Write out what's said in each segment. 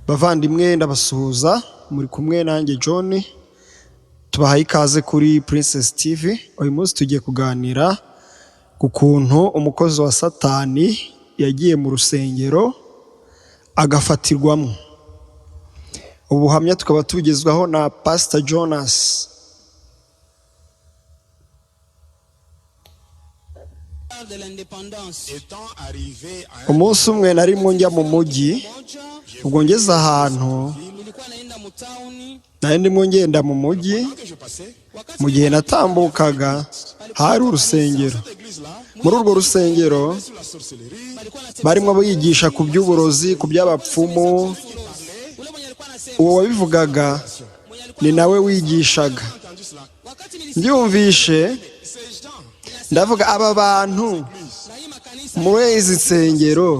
Bavandimwe ndabasuhuza muri kumwe nanjye John, tubahaye ikaze kuri Princess TV. Uyu munsi tugiye kuganira ku kuntu umukozi wa Satani yagiye mu rusengero agafatirwamo. Ubuhamya tukaba tugezwaho na Pastor Jonas. Umunsi umwe nari njya mu mujyi, ubwo ngeze ahantu nari ndimo ngenda mu mujyi, mu gihe natambukaga hari urusengero. Muri urwo rusengero barimo bigisha ku by'uburozi, ku by'abapfumu. Uwo wabivugaga ni nawe wigishaga. Mbyumvishe ndavuga, aba bantu muri izi nsengero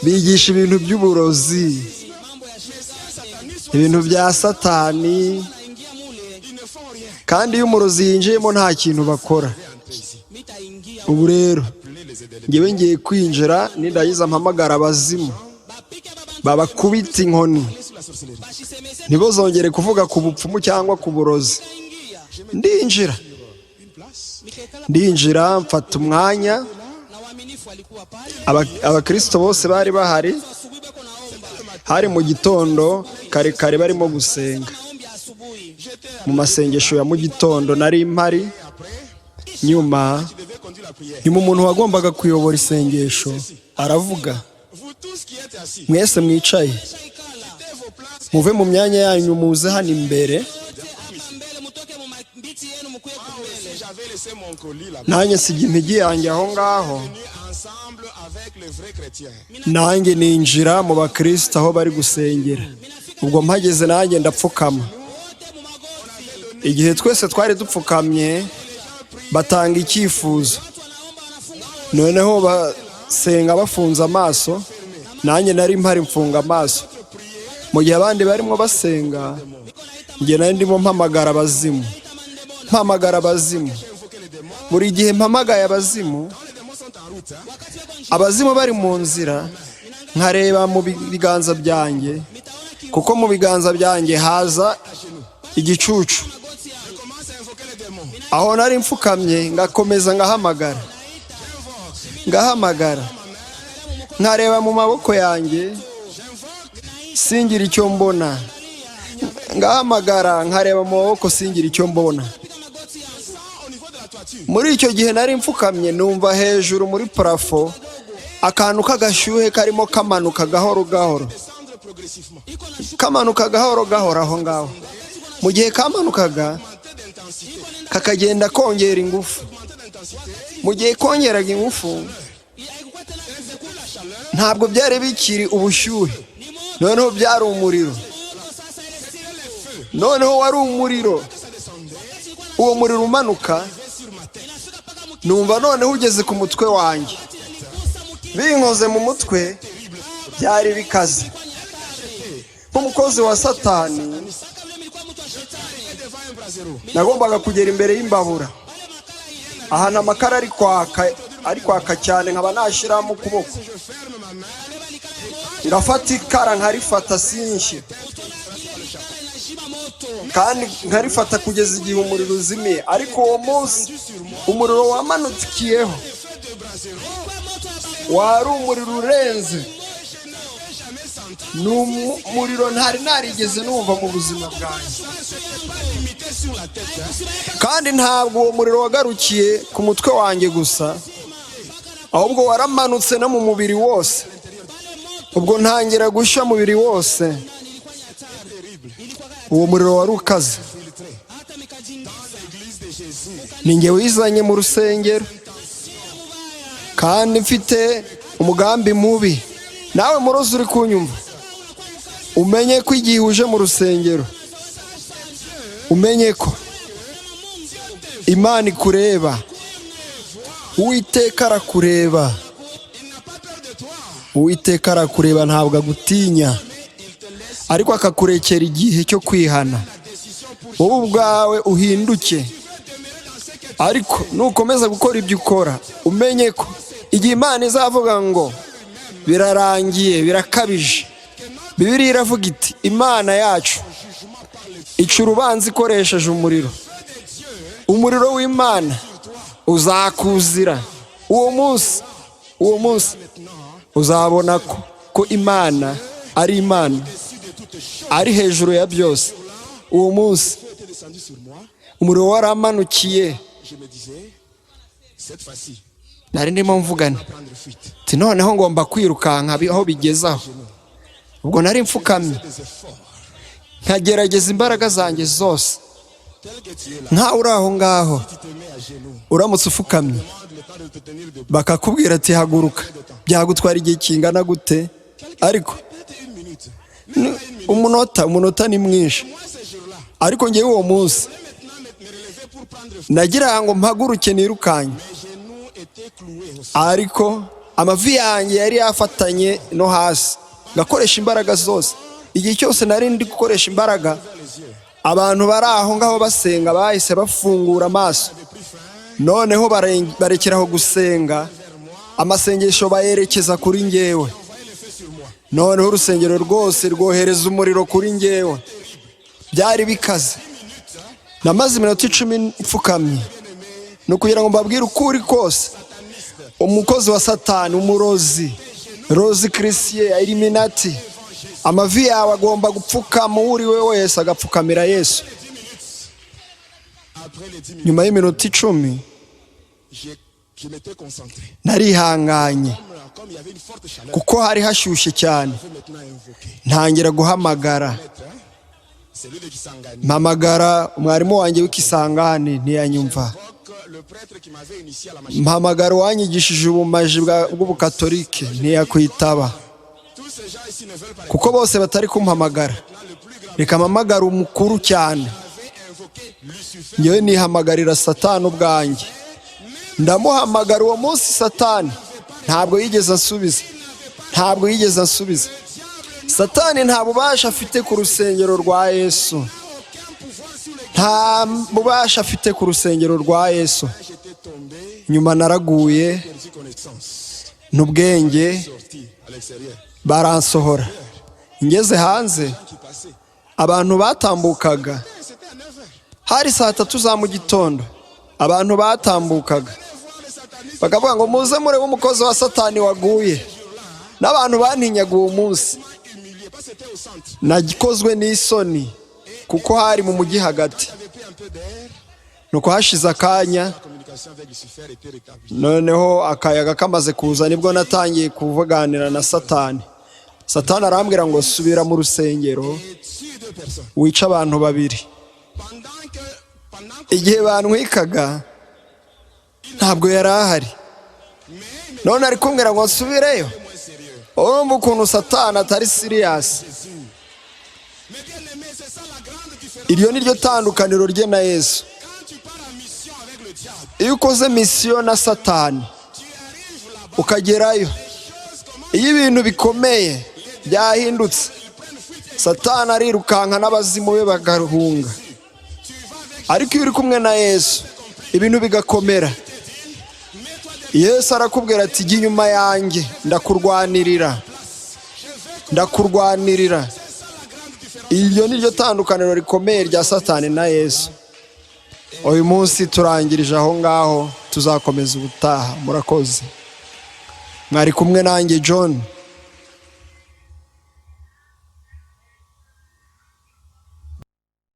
bigisha ibintu by'uburozi, ibintu bya Satani, kandi iyo umurozi yinjiyemo nta kintu bakora. Ubu rero ngewe ngiye kwinjira, nindagiza mpamagara abazimu babakubita inkoni, ntibozongere kuvuga ku bupfumu cyangwa ku burozi. Ndinjira mfata umwanya, abakristo bose bari bahari. Hari mu gitondo kare kare barimo gusenga, mu masengesho ya mu gitondo nari mpari. Nyuma umuntu wagombaga kuyobora isengesho aravuga, mwese mwicaye muve mu myanya yanyu muze hano imbere. Nanjye siga impigi yanjye aho ngaho, nanjye ninjira mu bakristo aho bari gusengera. Ubwo mpageze nanjye ndapfukama. Igihe twese twari dupfukamye batanga icyifuzo, noneho basenga bafunze amaso, nanjye nari mpari mfunga amaso. Mu gihe abandi barimo basenga, njye nari ndimo mpamagara abazimu. Buri gihe mpamagaye abazimu bari mu nzira, nkareba mu biganza byanjye, kuko mu biganza byanjye haza igicucu. Aho nari mfukamye ngakomeza ngahamagara, nkareba mu maboko yanjye singira icyo mbona, ngahamagara nkareba mu maboko singira icyo mbona. Muri icyo gihe nari mfukamye, numva hejuru muri parafo akantu k'agashyuhe karimo kamanuka gahoro gahoro, aho ngaho. Mu gihe kamanukaga kakagenda kongera ingufu. Mu gihe kongeraga ingufu, ntabwo byari bikiri ubushyuhe, noneho byari umuriro. Noneho wari umuriro. Uwo muriro umanuka, numva noneho ugeze ku mutwe wanjye. Binkoze mu mutwe byari bikaze. Nk'umukozi wa Satani nagombaga kugera imbere y'imbabura, ahantu amakara ari kwaka cyane, nkaba nashyiramo ukuboko, irafata ikara nkarifata sinshye, kandi nkarifata kugeza igihe umuriro uzimiye. Ariko uwo munsi umuriro wamanukiyeho wari umuriro urenze, ni umuriro ntari narigeze numva mu buzima bwanjye. Kandi ntabwo uwo muriro wagarukiye ku mutwe wanjye gusa, ahubwo waramanutse no mu mubiri wose. Ubwo ntangira gushya mubiri wose. Uwo muriro wari ukaze. Ni njye wizanye mu rusengero, kandi mfite umugambi mubi. Nawe murozi uri kunyumva, umenye ko igihe uje mu rusengero, umenye ko Imana ikureba, Uwiteka arakureba. Uwiteka arakureba, ntabwo agutinya, ariko akakurekera igihe cyo kwihana. Wowe ubwawe uhinduke, ariko nukomeza gukora ibyo ukora, umenye ko igihe Imana izavuga ngo birarangiye, birakabije, Bibiliya iravuga iti imana yacu ica urubanza ikoresheje umuriro. Umuriro w'Imana uzakuzira. Uwo munsi uzabona ko Imana ari Imana, ari hejuru ya byose. Uwo munsi umuriro waramanukiye. Nari ndimo mvugana ati noneho ngomba kwirukanka aho bigezaho. Ubwo nari mfukamye nkagerageza imbaraga zanjye zose. Nka uri aho ngaho uramutse ufukamye bakakubwira ati haguruka, byagutwara igihe kingana gute? Ariko umunota ni mwinshi. Ariko ngewe uwo munsi nagira ngo mpaguruke nirukanye, ariko amavi yanjye yari yafatanye no hasi, ngakoresha imbaraga zose. Igihe cyose nari ndi gukoresha imbaraga, abantu bari aho ngaho basenga bahise bafungura amaso. Noneho barekeraho gusenga, amasengesho bayerekeza kuri ngewe. Noneho urusengero rwose rwohereza umuriro kuri ngewe. Byari bikaze. Namaze iminota 10 mfukamye. No kugira ngo mbabwire ukuri kose. Umukozi wa Satani, umurozi, Rozi Christie, Illuminati, amavi yawe agomba gupfukama, uri we wese agapfukamira Yesu. Nyuma y'iminota 10 narihanganye kuko hari hashyushye cyane. Ntangira guhamagara, mpamagara umwarimu wanjye w'ikisangane ntiyanyumva. Mpamagara wanyigishije ubumaji bw'ubukatolike ntiyakwitaba. Kuko bose batari kumpamagara, reka mpamagara umukuru cyane. Ngewe nihamagarira Satani ubwanjye. Ndamuhamagara uwo munsi Satani ntabwo yigeze asubiza. Satani nta bubasha afite ku rusengero rwa Yesu. Nta bubasha afite ku rusengero rwa Yesu. Nyuma naraguye n'ubwenge baransohora. Ngeze hanze, abantu batambukaga, hari saa 3 za mu gitondo, abantu batambukaga bakavuga ngo muze murebe umukozi wa Satani waguye. N'abantu bantinyaga uwo munsi. Nagikozwe n'isoni kuko hari mu mujyi hagati. Nuko hashize akanya, noneho akayaga kamaze kuza, nibwo natangiye kuvuganira na Satani. Satani arambwira ngo subira mu rusengero wica abantu 2. Igihe bantwikaga ntabwo yari ahari. None ari kumbwira ngo nsubireyo. Urumva ukuntu Satani atari serious. Iryo ni ryo tandukaniro rye na Yesu. Iyo ukoze misiyo na Satani ukagerayo, iyo ibintu bikomeye byahindutse, Satani arirukanka n'abazimu be bagahunga. Ariko iyo uri kumwe na Yesu ibintu bigakomera. Yesu arakubwira ati jya inyuma yanjye, ndakurwanirira. Iryo ni ryo tandukaniro rikomeye rya Satani na Yesu. Uyu munsi turangirije aho ngaho, tuzakomeza ubutaha. Murakoze. Mwari kumwe nanjye John.